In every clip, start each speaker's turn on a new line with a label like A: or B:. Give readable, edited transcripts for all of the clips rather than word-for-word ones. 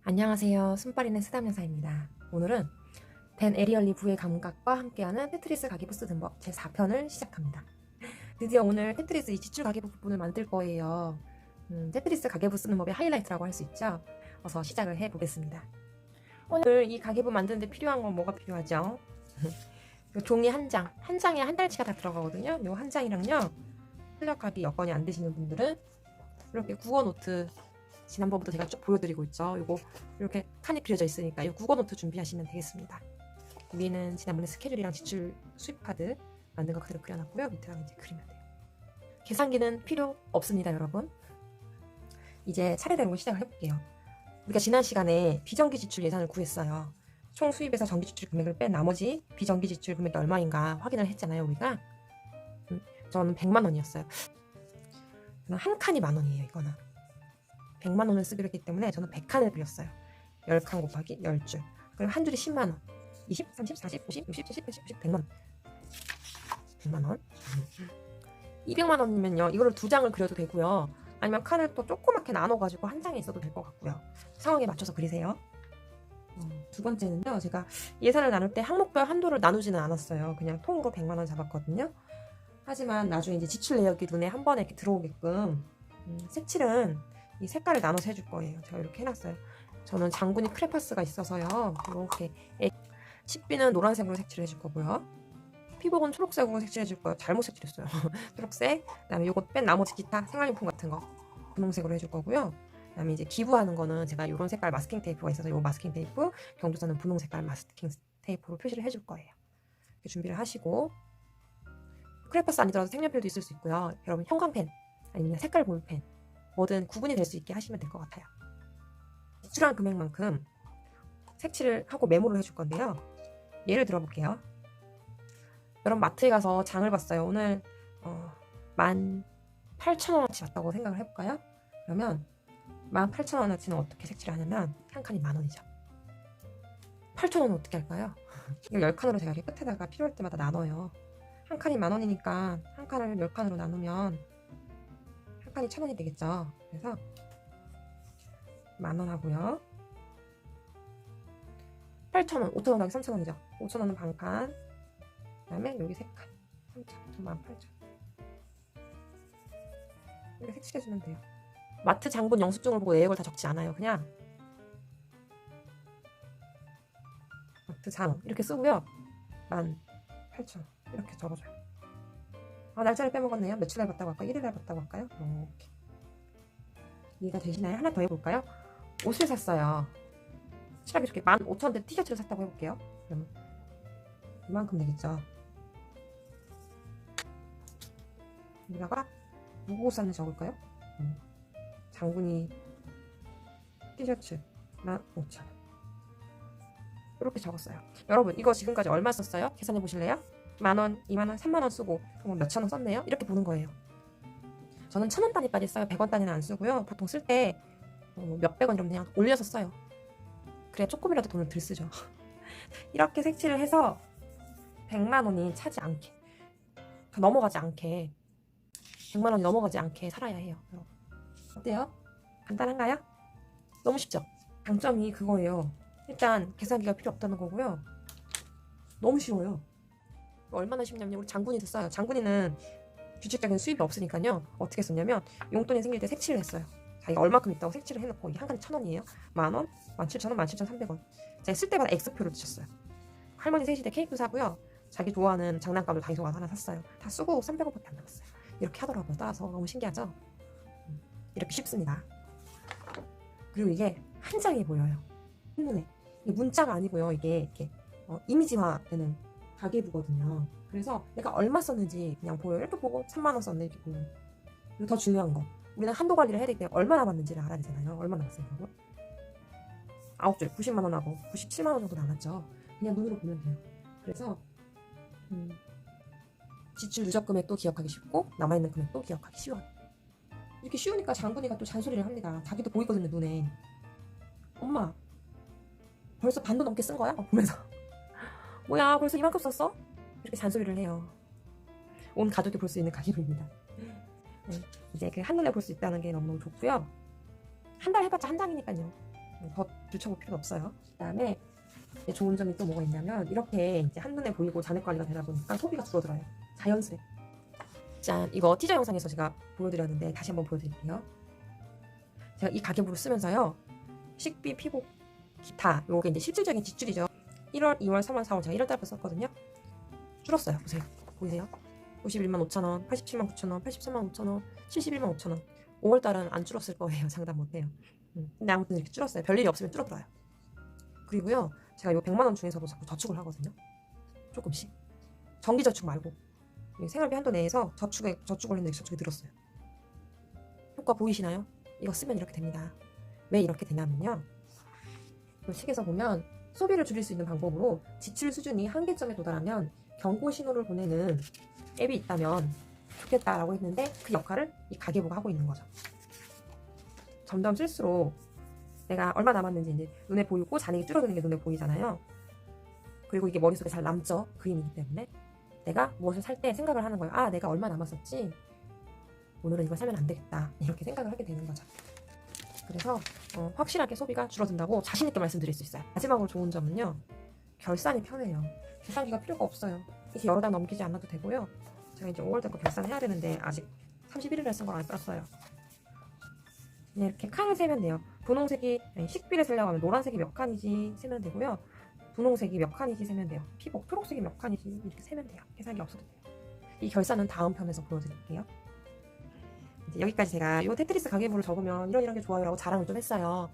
A: 안녕하세요. 순빨이는 스담여사입니다. 오늘은 댄 에리얼리 부의 감각과 함께하는 테트리스 가계부 쓰는 법 제4편을 시작합니다. 드디어 오늘 테트리스 이 지출 가계부 부분을 만들 거예요. 테트리스 가계부 쓰는 법의 하이라이트라고 할 수 있죠. 어서 시작을 해보겠습니다. 오늘 이 가계부 만드는데 필요한 건 뭐가 필요하죠? 종이 한 장, 한 장에 한 달치가 다 들어가거든요. 요 한 장이랑요. 출력하기 여건이 안 되시는 분들은 이렇게 국어 노트 지난번부터 제가 쭉 보여드리고 있죠. 요거 이렇게 칸이 그려져 있으니까 이 국어 노트 준비하시면 되겠습니다. 위에는 지난번에 스케줄이랑 지출 수입 카드 만든 거 그대로 그려놨고요. 밑에랑 이제 그리면 돼요. 계산기는 필요 없습니다, 여러분. 이제 차례대로 시작을 해볼게요. 우리가 지난 시간에 비정기 지출 예산을 구했어요. 총 수입에서 정기 지출 금액을 뺀 나머지 비정기 지출 금액이 얼마인가 확인을 했잖아요, 우리가. 저는 100만 원이었어요. 저는 한 칸이 만 원이에요, 이거는. 100만 원을 쓰기로 했기 때문에 저는 100칸을 그렸어요. 10칸 곱하기 10줄. 그럼 한 줄이 10만 원. 20, 30, 40, 50, 60, 70, 80, 90, 100만 원. 100만 원. 200만 원이면요. 이거를 두 장을 그려도 되고요. 아니면 칸을 또 조그맣게 나눠가지고 한 장에 있어도 될 것 같고요. 상황에 맞춰서 그리세요. 두 번째는요. 제가 예산을 나눌 때 항목별 한도를 나누지는 않았어요. 그냥 통으로 100만 원 잡았거든요. 하지만 나중에 이제 지출 내역이 눈에 한 번에 이렇게 들어오게끔 색칠은 이 색깔을 나눠서 해줄 거예요. 제가 이렇게 해놨어요. 저는 장군이 크레파스가 있어서요. 이렇게 식비는 노란색으로 색칠을 해줄 거고요. 피복은 초록색으로 색칠해 줄 거예요. 잘못 색칠했어요. 초록색. 그다음에 요거 뺀 나머지 기타 생활용품 같은 거 분홍색으로 해줄 거고요. 그다음에 이제 기부하는 거는 제가 이런 색깔 마스킹 테이프가 있어서 요 마스킹 테이프, 경조사는 분홍 색깔 마스킹 테이프로 표시를 해줄 거예요. 이렇게 준비를 하시고 크레파스 아니더라도 색연필도 있을 수 있고요. 여러분 형광펜 아니면 색깔 볼펜 뭐든 구분이 될 수 있게 하시면 될 것 같아요. 지출한 금액만큼 색칠을 하고 메모를 해줄 건데요. 예를 들어볼게요. 여러분 마트에 가서 장을 봤어요. 오늘 18,000원어치 왔다고 생각을 해볼까요? 그러면 18,000원어치는 어떻게 색칠을 하냐면 한 칸이 만 원이죠. 8,000원은 어떻게 할까요? 이거 10칸으로 제가 이렇게 끝에다가 필요할 때마다 나눠요. 한 칸이 만 원이니까 한 칸을 10칸으로 나누면 한 칸이 1,000원이 되겠죠. 그래서 만 원 하고요. 8,000원, 5,000원 더하기 3,000원이죠. 5,000원은 반 칸. 그 다음에 여기 3칸. 3,000원, 18,000원. 이렇게 색칠해주면 돼요. 마트 장본 영수증을 보고 내역을 다 적지 않아요. 그냥 마트 장 이렇게 쓰고요. 18,000원 이렇게 적어줘요. 날짜를 빼먹었네요. 며칠 날 봤다고 할까요? 1일 날 봤다고 할까요? 이렇게. 이해가 되시나요? 하나 더 해볼까요? 옷을 샀어요. 실하게 이렇게 15,000원대 티셔츠를 샀다고 해볼게요. 그러면 이만큼 되겠죠. 여기다가 누구 옷 샀는지 적을까요? 장군이 티셔츠 15,000원 이렇게 적었어요. 여러분 이거 지금까지 얼마 썼어요? 계산해 보실래요? 만원, 2만원, 3만원 쓰고 그럼 몇천원 썼네요? 이렇게 보는 거예요. 저는 1,000원 단위까지 써요. 100원 단위는 안 쓰고요. 보통 쓸 때 몇백 원 이러면 그냥 올려서 써요. 그래 조금이라도 돈을 덜 쓰죠. 이렇게 색칠을 해서 100만 원이 차지 않게 더 넘어가지 않게 100만 원이 넘어가지 않게 살아야 해요. 여러분. 어때요? 간단한가요? 너무 쉽죠? 장점이 그거예요. 일단 계산기가 필요 없다는 거고요. 너무 쉬워요. 얼마나 쉽냐면 우리 장군이도 써요. 장군이는 규칙적인 수입이 없으니까요. 어떻게 썼냐면 용돈이 생길 때 색칠을 했어요. 자기가 얼마큼 있다고 색칠을 해놓고 이게 한 칸에 1,000원이에요. 만원, 17,000원, 17,300원. 제가 쓸 때마다 X표를 붙였어요. 할머니 생일 때 케이크 사고요. 자기 좋아하는 장난감을 다이소 가서 하나 샀어요. 다 쓰고 300원밖에 안 남았어요. 이렇게 하더라고요. 따라서 너무 신기하죠? 이렇게 쉽습니다. 그리고 이게 한 장이 보여요. 한눈에. 이게 문자가 아니고요. 이게 이렇게 이미지화되는 가계부거든요. 그래서 내가 얼마 썼는지 그냥 보여요. 이렇게 보고 3만 원 썼네 이렇게 보여요. 그리고 더 중요한 거. 우리는 한도 관리를 해야 되기 때문에 얼마 남았는지를 알아야 되잖아요. 얼마 남았어요, 여러분? 9줄, 90만 원하고 97만 원 정도 남았죠. 그냥 눈으로 보면 돼요. 그래서 지출 누적 금액도 기억하기 쉽고 남아있는 금액도 기억하기 쉬워요. 이렇게 쉬우니까 장군이가 또 잔소리를 합니다. 자기도 보이거든요, 눈에. 엄마, 벌써 반도 넘게 쓴 거야? 보면서. 뭐야, 벌써 이만큼 썼어? 이렇게 잔소리를 해요. 온 가족이 볼 수 있는 가계부입니다. 네, 이제 그 한눈에 볼 수 있다는 게 너무너무 좋고요. 한 달 해봤자 한 장이니까요. 더 들춰볼 필요는 없어요. 그다음에 좋은 점이 또 뭐가 있냐면 이렇게 이제 한눈에 보이고 잔액 관리가 되다 보니까 소비가 줄어들어요. 자연스레. 짠, 이거 티저 영상에서 제가 보여드렸는데 다시 한번 보여드릴게요. 제가 이 가계부를 쓰면서요, 식비, 피복, 기타, 요게 이제 실질적인 지출이죠. 1월, 2월, 3월, 4월 제가 1월 달부터 썼거든요. 줄었어요. 보세요. 보이세요? 91만 5천원, 87만 9천원, 83만 5천원, 71만 5천원. 5월 달은 안 줄었을 거예요. 장담 못해요. 근데 아무튼 이렇게 줄었어요. 별일이 없으면 줄어들어요. 그리고요, 제가 요 100만 원 중에서도 자꾸 저축을 하거든요. 조금씩. 정기 저축 말고 생활비 한도 내에서 저축 올리는 저축이 늘었어요. 효과 보이시나요? 이거 쓰면 이렇게 됩니다. 왜 이렇게 되냐면요, 이 책에서 보면 소비를 줄일 수 있는 방법으로 지출 수준이 한계점에 도달하면 경고 신호를 보내는 앱이 있다면 좋겠다라고 했는데 그 역할을 이 가계부가 하고 있는 거죠. 점점 쓸수록 내가 얼마 남았는지 이제 눈에 보이고 잔액이 줄어드는 게 눈에 보이잖아요. 그리고 이게 머릿속에 잘 남죠. 그림이기 때문에 내가 무엇을 살 때 생각을 하는 거예요. 아, 내가 얼마 남았었지? 오늘은 이걸 사면 안 되겠다. 이렇게 생각을 하게 되는 거죠. 그래서 확실하게 소비가 줄어든다고 자신 있게 말씀드릴 수 있어요. 마지막으로 좋은 점은요, 결산이 편해요. 계산기가 필요가 없어요. 이렇게 여러 달 넘기지 않아도 되고요. 제가 이제 5월 달거 결산해야 되는데 아직 31일에 쓴 걸 안 썼어요. 그냥 이렇게 칸을 세면 돼요. 분홍색이 식비를 쓰려고 하면 노란색이 몇 칸이지 세면 되고요. 분홍색이 몇 칸이지 세면 돼요. 피복, 초록색이 몇 칸이지 이렇게 세면 돼요. 계산기 없어도 돼요. 이 결산은 다음 편에서 보여드릴게요. 이제 여기까지 제가 이 테트리스 가계부를 적으면 이런 게 좋아요 라고 자랑을 좀 했어요.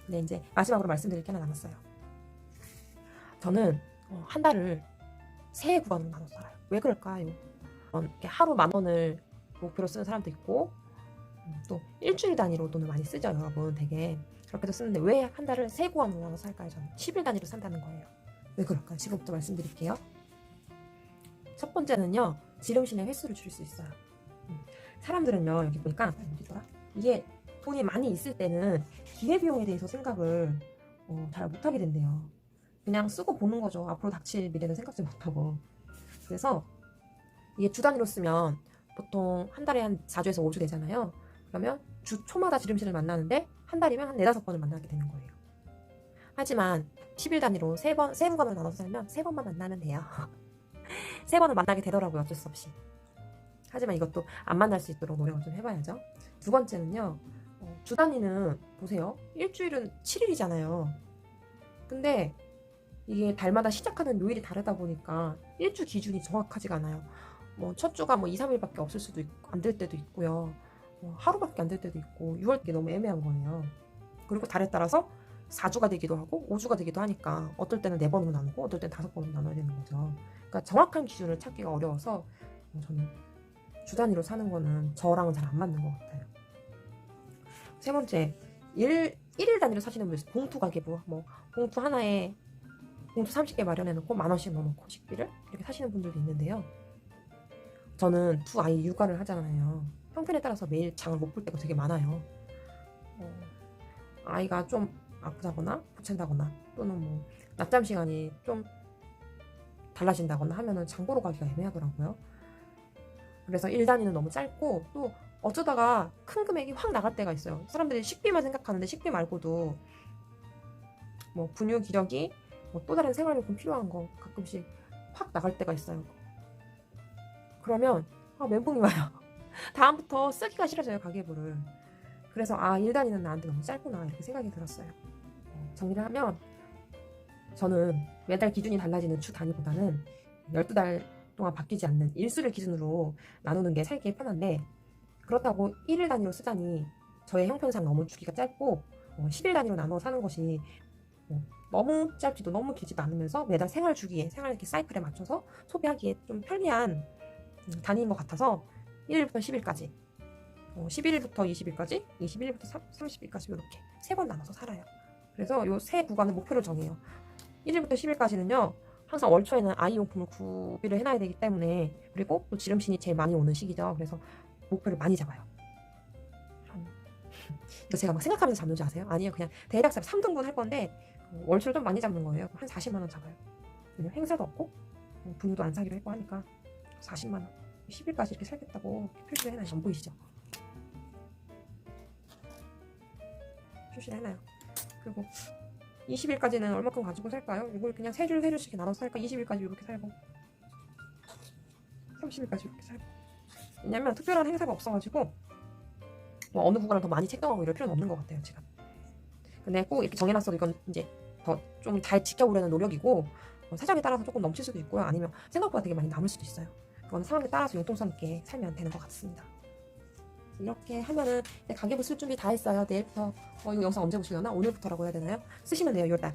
A: 근데 이제 마지막으로 말씀드릴 게 하나 남았어요. 저는 한 달을 3구간으로 나눠서 살아요. 왜 그럴까요? 이렇게 하루 10,000원을 목표로 쓰는 사람도 있고, 또 일주일 단위로 돈을 많이 쓰죠, 여러분. 되게 그렇게도 쓰는데 왜 한 달을 3구간으로 나눠서 살까요? 저는 10일 단위로 산다는 거예요. 왜 그럴까요? 지금부터 말씀드릴게요. 첫 번째는요, 지름신의 횟수를 줄일 수 있어요. 사람들은요, 여기 보니까 어디더라? 이게 돈이 많이 있을 때는 기회비용에 대해서 생각을 잘 못하게 된대요. 그냥 쓰고 보는 거죠. 앞으로 닥칠 미래는 생각지 못하고. 그래서 이게 주 단위로 쓰면 보통 한 달에 한 4주에서 5주 되잖아요. 그러면 주 초마다 지름신을 만나는데 한 달이면 한 4-5번을 만나게 되는 거예요. 하지만 10일 단위로 3번을 나눠서 살면 3번만 만나면 돼요. 3번을 만나게 되더라고요. 어쩔 수 없이. 하지만 이것도 안 만날 수 있도록 노력을 좀 해봐야죠. 두 번째는요, 주 단위는 보세요. 일주일은 7일이잖아요. 근데 이게 달마다 시작하는 요일이 다르다 보니까 일주 기준이 정확하지가 않아요. 첫 주가 2, 3일밖에 없을 수도 있고, 안 될 때도 있고요. 하루밖에 안 될 때도 있고, 6월 게 너무 애매한 거예요. 그리고 달에 따라서 4주가 되기도 하고 5주가 되기도 하니까 어떨 때는 4번으로 나누고 어떨 때는 5번으로 나눠야 되는 거죠. 그러니까 정확한 기준을 찾기가 어려워서 저는 주 단위로 사는 거는 저랑은 잘 안 맞는 것 같아요. 세 번째, 1일 단위로 사시는 분들, 봉투 가계부, 봉투 하나에 봉투 30개 마련해 놓고 10,000원씩 넣어놓고 식비를 이렇게 사시는 분들도 있는데요. 저는 두 아이 육아를 하잖아요. 형편에 따라서 매일 장을 못 볼 때가 되게 많아요. 아이가 좀 아프다거나 부친다거나 또는 낮잠 시간이 좀 달라진다거나 하면은 장 보러 가기가 애매하더라고요. 그래서 1단위는 너무 짧고, 또 어쩌다가 큰 금액이 확 나갈 때가 있어요. 사람들이 식비만 생각하는데 식비 말고도 분유, 기저귀, 또 다른 생활용품 필요한 거 가끔씩 확 나갈 때가 있어요. 그러면 멘붕이 와요. 다음부터 쓰기가 싫어져요, 가계부를. 그래서 1단위는 나한테 너무 짧구나 이렇게 생각이 들었어요. 정리를 하면 저는 매달 기준이 달라지는 주 단위보다는 12달 동안 바뀌지 않는 일수를 기준으로 나누는 게 살기에 편한데, 그렇다고 1일 단위로 쓰자니 저의 형편상 너무 주기가 짧고 10일 단위로 나눠 사는 것이 너무 짧지도 너무 길지도 않으면서 매달 생활 주기에, 생활 이렇게 사이클에 맞춰서 소비하기에 좀 편리한 단위인 것 같아서 1일부터 10일까지, 11일부터 20일까지, 21일부터 30일까지 이렇게 3번 나눠서 살아요. 그래서 요 세 구간을 목표를 정해요. 1일부터 10일까지는요, 항상 월초에는 아이용품을 구비를 해놔야 되기 때문에, 그리고 또 지름신이 제일 많이 오는 시기죠. 그래서 목표를 많이 잡아요. 이거 제가 생각하면서 잡는 줄 아세요? 아니에요. 그냥 대략 3등분 할 건데 월초를 좀 많이 잡는 거예요. 한 40만 원 잡아요. 왜냐면 행사도 없고 분유도 안 사기로 했고 하니까 40만 원. 10일까지 이렇게 살겠다고 표시를 해놔요. 안 보이시죠? 표시를 해놔요. 그리고 20일까지는 얼마큼 가지고 살까요? 이걸 그냥 세 줄씩 나눠서 살까? 20일까지 이렇게 살고 30일까지 이렇게 살고. 왜냐면 특별한 행사가 없어가지고 뭐 어느 구간을 더 많이 책정하고 이럴 필요는 없는 것 같아요 지금. 근데 꼭 이렇게 정해놨어도 이건 이제 더 좀 잘 지켜보려는 노력이고, 사정에 따라서 조금 넘칠 수도 있고요. 아니면 생각보다 되게 많이 남을 수도 있어요. 그건 상황에 따라서 융통성 있게 살면 되는 것 같습니다. 이렇게 하면은 가계부 쓸 준비 다 했어요. 내일부터 이거 영상 언제 보시려나? 오늘부터라고 해야 되나요? 쓰시면 돼요. 요달